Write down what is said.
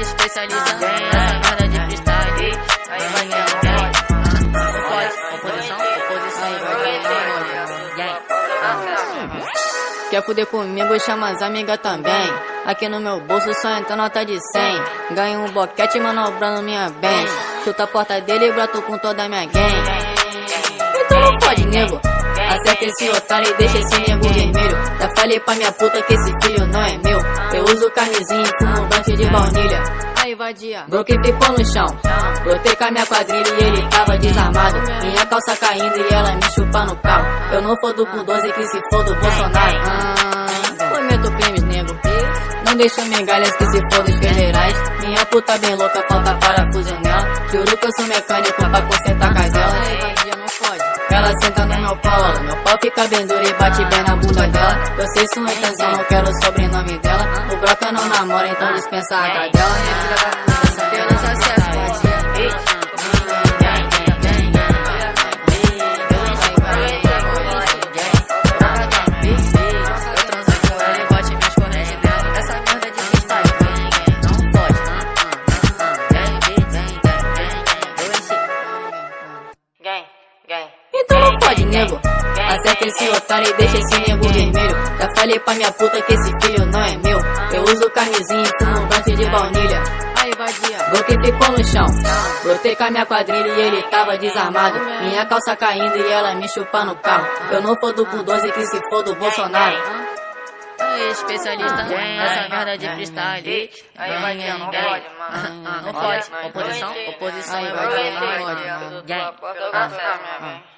especialista nessa merda de freestyle. Aí vai não pode. Oposição. Quer fuder comigo, chama as amigas também. Aqui no meu bolso só entra nota de 100. Ganho um boquete manobrando minha bench. Chuta a porta dele e broto com toda a minha gang. Então não pode, nego. Acerta esse otário e deixa esse nego vermelho. Já falei pra minha puta que esse filho não é meu. Eu uso camisinha e fumo blunt de baunilha. Aí vadia, broke ficou no chão. Brotei com a minha quadrilha e ele tava desarmado. Minha calça caindo e ela me chupa no carro. Eu não fodo com 12 que se foda o Bolsonaro. Cometo crimes, nego. Não deixo migalhas que se foda os federais. Minha puta bem louca, falta parafuso nela. Juro que eu sou mecânico pra consertar cadela. Aí vadia, não pode. Ela senta no meu pau fica bem duro e bate bem na bunda dela. Eu sei sua intenção, não quero o sobrenome dela. O broca não namora, então dispensa a cadela. Minha filha da puta, temos acesso, vadia. Então não pode, nego. Acerta esse otário e deixa esse nego vermelho. Já falei pra minha puta que esse filho não é meu. Eu uso camisinha e fumo blunt de baunilha. Aí vadia, broke ficou no chão. Brotei com a minha quadrilha e ele tava desarmado. Minha calça caindo e ela me chupa no carro. Eu não fodo com 12 que se foda o Bolsonaro. Especialista nessa merda de freestyle. Aí vai não pode, mano. Não pode. Oposição. Aí vadia, não pode.